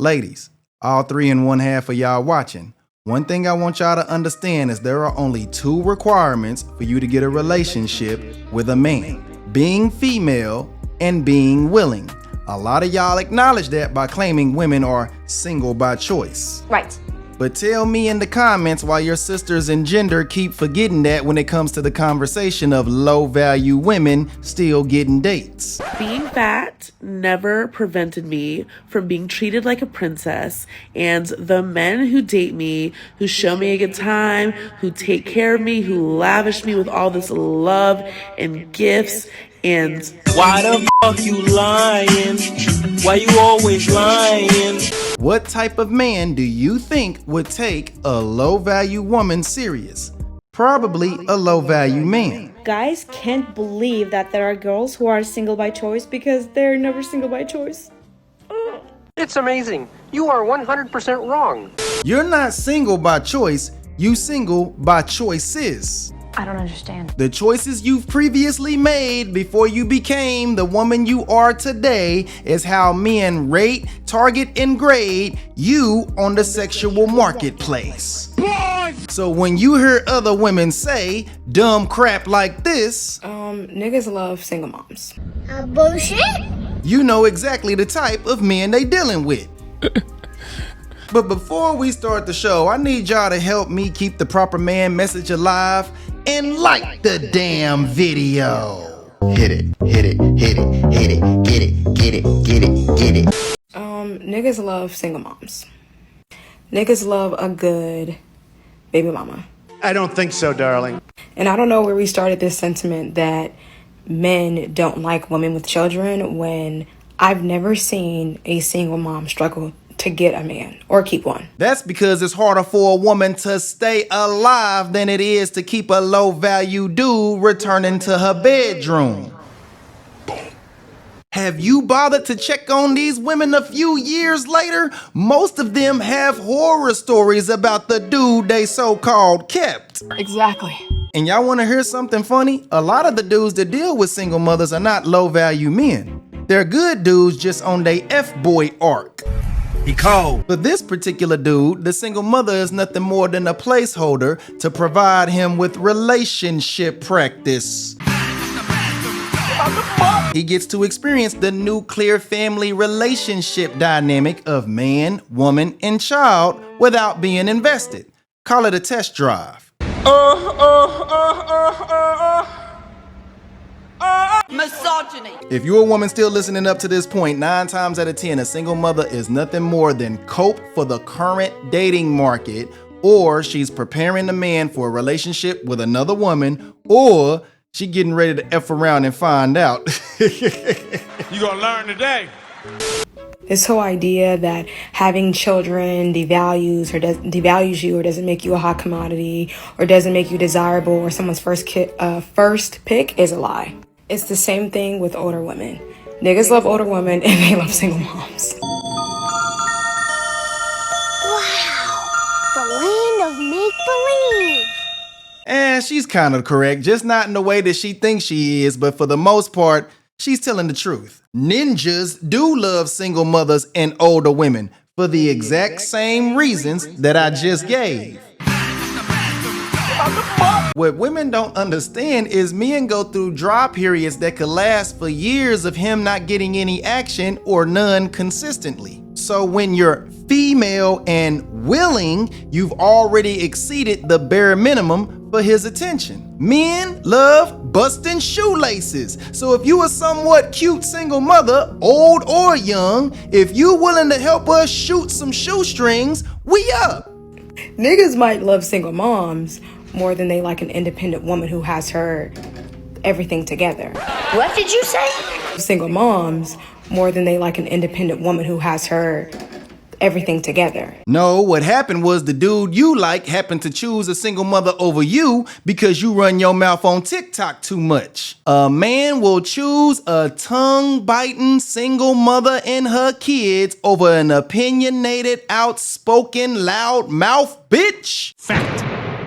Ladies, all 3 and 1/2 of y'all watching, one thing I want y'all to understand is there are only 2 requirements for you to get a relationship with a man: being female and being willing. A lot of y'all acknowledge that by claiming women are single by choice. Right. But tell me in the comments why your sisters in gender keep forgetting that when it comes to the conversation of low-value women still getting dates. Being fat never prevented me from being treated like a princess, and the men who date me, who show me a good time, who take care of me, who lavish me with all this love and gifts, and why the fuck you lying? Why you always lying? What type of man do you think would take a low-value woman serious? Probably a low-value man. Guys can't believe that there are girls who are single by choice because they're never single by choice. It's amazing. You are 100% wrong. You're not single by choice, you single by choices. I don't understand. The choices you've previously made before you became the woman you are today is how men rate, target, and grade you on the sexual marketplace. So when you hear other women say dumb crap like this, niggas love single moms. Bullshit? you know exactly the type of men they dealing with. But before we start the show, I need y'all to help me keep the proper man message alive and like the damn video. Hit it, hit it, hit it, hit it, get it, get it, get it, get it. Niggas love single moms. Niggas love a good baby mama. I don't think so, darling. And I don't know where we started this sentiment that men don't like women with children when I've never seen a single mom struggle to get a man or keep one. That's because it's harder for a woman to stay alive than it is to keep a low-value dude returning to her bedroom. Have you bothered to check on these women a few years later? Most of them have horror stories about the dude they so-called kept. Exactly. And y'all want to hear something funny? A lot of the dudes that deal with single mothers are not low-value men. They're good dudes just on they F-boy arc. He cold. For this particular dude, the single mother is nothing more than a placeholder to provide him with relationship practice. He gets to experience the nuclear family relationship dynamic of man, woman, and child without being invested. Call it a test drive. Misogyny. If you're a woman still listening up to this point, 9 times out of 10, a single mother is nothing more than cope for the current dating market, or she's preparing the man for a relationship with another woman, or she getting ready to F around and find out. You gonna learn today. This whole idea that having children devalues you or doesn't make you a hot commodity or doesn't make you desirable or someone's first pick is a lie. It's the same thing with older women. Niggas love older women and they love single moms. Wow, the land of make-believe. And she's kind of correct, just not in the way that she thinks she is, but for the most part, she's telling the truth. Ninjas do love single mothers and older women for the exact same reasons that I just gave. What women don't understand is men go through dry periods that could last for years of him not getting any action or none consistently. So when you're female and willing, you've already exceeded the bare minimum for his attention. Men love busting shoelaces. So if you a somewhat cute single mother, old or young, if you willing to help us shoot some shoestrings, we up. Niggas might love single moms more than they like an independent woman who has her everything together. What did you say? Single moms more than they like an independent woman who has her everything together. No, what happened was the dude you like happened to choose a single mother over you because you run your mouth on TikTok too much. A man will choose a tongue-biting single mother and her kids over an opinionated, outspoken, loud mouth bitch. Fact.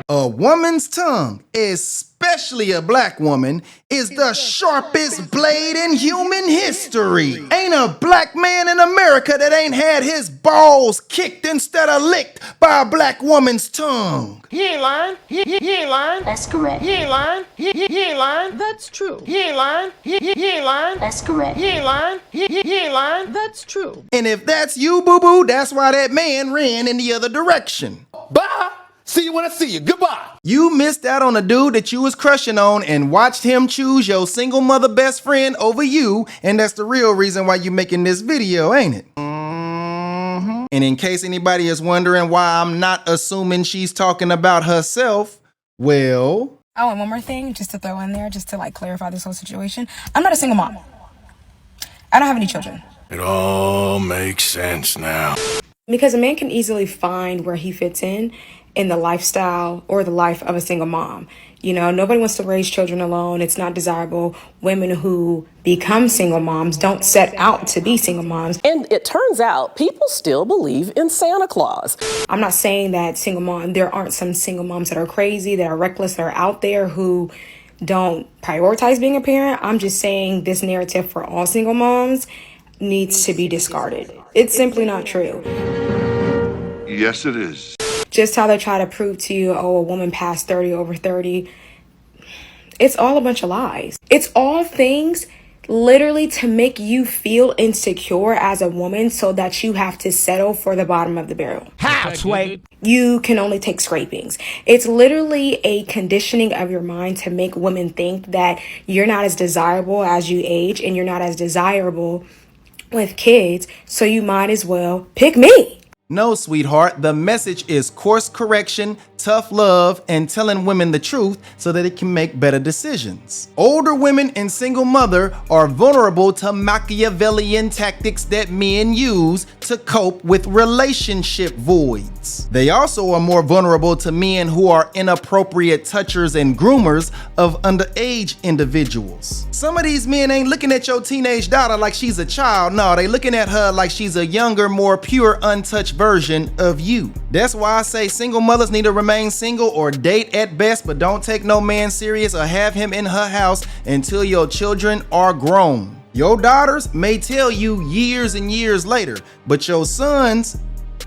A woman's tongue, especially a black woman, is the sharpest blade in human history. Ain't a black man in America that ain't had his balls kicked instead of licked by a black woman's tongue. He ain't lying. He ain't lying. That's correct. He ain't lying. He ain't lying. That's true. He ain't lying. He ain't lying. That's correct. He ain't lying. He ain't lying. That's true. And if that's you, boo-boo, that's why that man ran in the other direction. Bye. See you when I see you. Goodbye. You missed out on a dude that you was crushing on and watched him choose your single mother best friend over you, and that's the real reason why you making this video, ain't it? And in case anybody is wondering why I'm not assuming she's talking about herself, well... Oh, and one more thing, just to throw in there, just to like clarify this whole situation. I'm not a single mom. I don't have any children. It all makes sense now. Because a man can easily find where he fits in the lifestyle or the life of a single mom. You know, nobody wants to raise children alone. It's not desirable. Women who become single moms don't set out to be single moms. And it turns out people still believe in Santa Claus. I'm not saying that there aren't some single moms that are crazy, that are reckless, that are out there who don't prioritize being a parent. I'm just saying this narrative for all single moms needs to be discarded. It's simply not true. Yes, it is. Just how they try to prove to you, oh, a woman past 30, over 30. It's all a bunch of lies. It's all things literally to make you feel insecure as a woman so that you have to settle for the bottom of the barrel. How, Sway? You can only take scrapings. It's literally a conditioning of your mind to make women think that you're not as desirable as you age and you're not as desirable with kids, so you might as well pick me. No, sweetheart, the message is course correction, tough love, and telling women the truth so that it can make better decisions. Older women and single mother are vulnerable to Machiavellian tactics that men use to cope with relationship voids. They also are more vulnerable to men who are inappropriate touchers and groomers of underage individuals. Some of these men ain't looking at your teenage daughter like she's a child. No, they looking at her like she's a younger, more pure, untouched version of you. That's why I say single mothers need to remain single or date at best, but don't take no man serious or have him in her house until your children are grown. Your daughters may tell you years and years later, but your sons,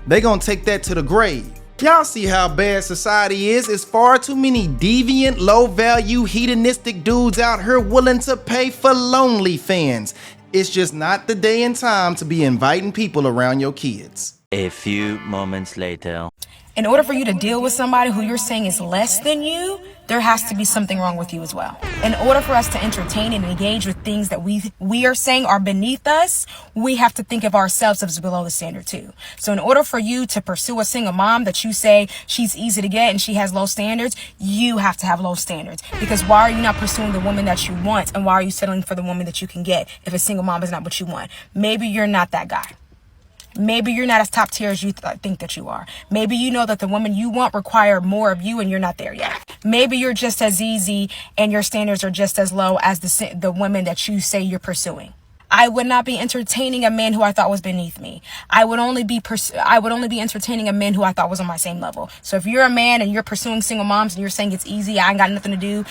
they gonna take that to the grave. Y'all see how bad society is. It's far too many deviant, low-value, hedonistic dudes out here willing to pay for lonely fans. It's just not the day and time to be inviting people around your kids. A few moments later. In order for you to deal with somebody who you're saying is less than you, there has to be something wrong with you as well. In order for us to entertain and engage with things that we are saying are beneath us, we have to think of ourselves as below the standard too. So in order for you to pursue a single mom that you say she's easy to get and she has low standards, you have to have low standards. Because why are you not pursuing the woman that you want, and why are you settling for the woman that you can get if a single mom is not what you want? Maybe you're not that guy. Maybe you're not as top tier as you think that you are. Maybe you know that the woman you want require more of you and you're not there yet. Maybe you're just as easy and your standards are just as low as the women that you say you're pursuing. I would not be entertaining a man who I thought was beneath me. I would only be entertaining a man who I thought was on my same level. So if you're a man and you're pursuing single moms and you're saying it's easy, I ain't got nothing to do,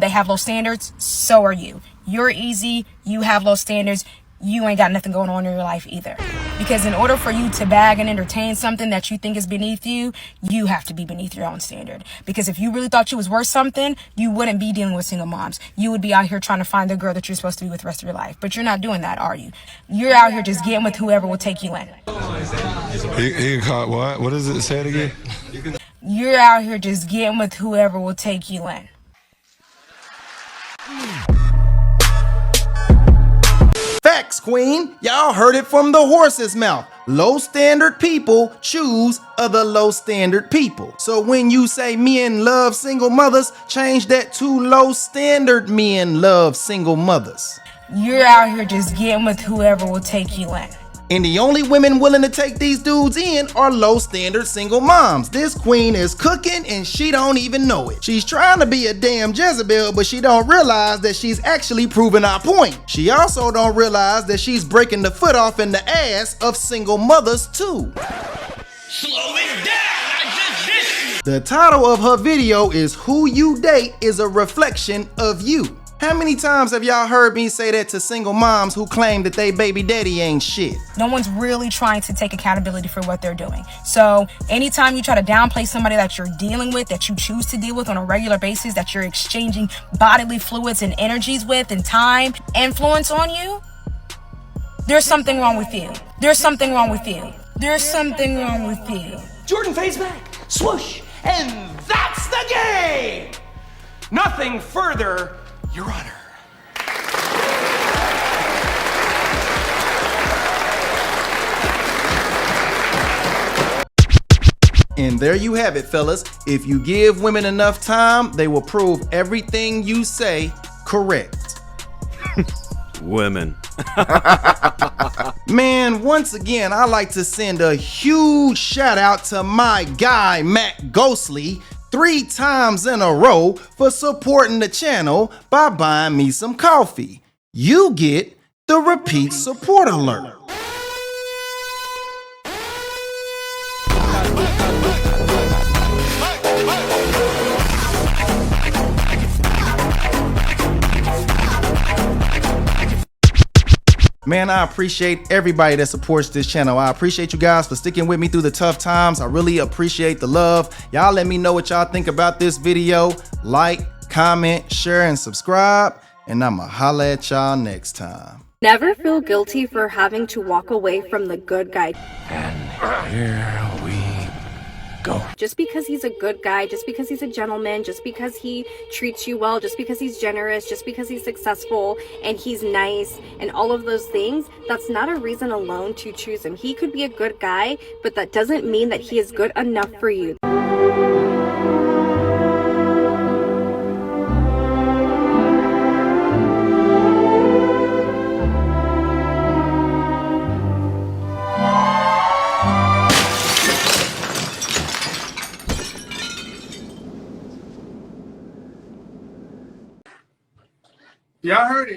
they have low standards, so are you. You're easy, you have low standards, you ain't got nothing going on in your life either. Because in order for you to bag and entertain something that you think is beneath you, you have to be beneath your own standard. Because if you really thought you was worth something, you wouldn't be dealing with single moms. You would be out here trying to find the girl that you're supposed to be with the rest of your life. But you're not doing that, are you? You're out here just getting with whoever will take you in. He caught what? What does it say it again? You're out here just getting with whoever will take you in. Facts, queen. Y'all heard it from the horse's mouth. Low standard people choose other low standard people. So when you say men love single mothers, change that to low standard men love single mothers. You're out here just getting with whoever will take you in. And the only women willing to take these dudes in are low standard single moms. This queen is cooking and she don't even know it. She's trying to be a damn Jezebel, but she don't realize that she's actually proving our point. She also don't realize that she's breaking the foot off in the ass of single mothers too. Slow it down! The title of her video is "Who You Date is a Reflection of You." How many times have y'all heard me say that to single moms who claim that they baby daddy ain't shit? No one's really trying to take accountability for what they're doing. So anytime you try to downplay somebody that you're dealing with, that you choose to deal with on a regular basis, that you're exchanging bodily fluids and energies with and time, influence on you, there's something wrong with you. There's something wrong with you. There's something wrong with you. Jordan fades back, swoosh, and that's the game! Nothing further, Your Honor. And there you have it, fellas. If you give women enough time, they will prove everything you say correct. Women. Man, once again, I like to send a huge shout out to my guy, Matt Ghostly, 3 times in a row for supporting the channel by buying me some coffee. You get the repeat support alert. Man, I appreciate everybody that supports this channel. I appreciate you guys for sticking with me through the tough times. I really appreciate the love. Y'all let me know what y'all think about this video. Like, comment, share, and subscribe. And I'ma holla at y'all next time. Never feel guilty for having to walk away from the good guy. And here we go. Just because he's a good guy, just because he's a gentleman, just because he treats you well, just because he's generous, just because he's successful and he's nice and all of those things, that's not a reason alone to choose him. He could be a good guy, but that doesn't mean that he is good enough for you. Y'all heard it.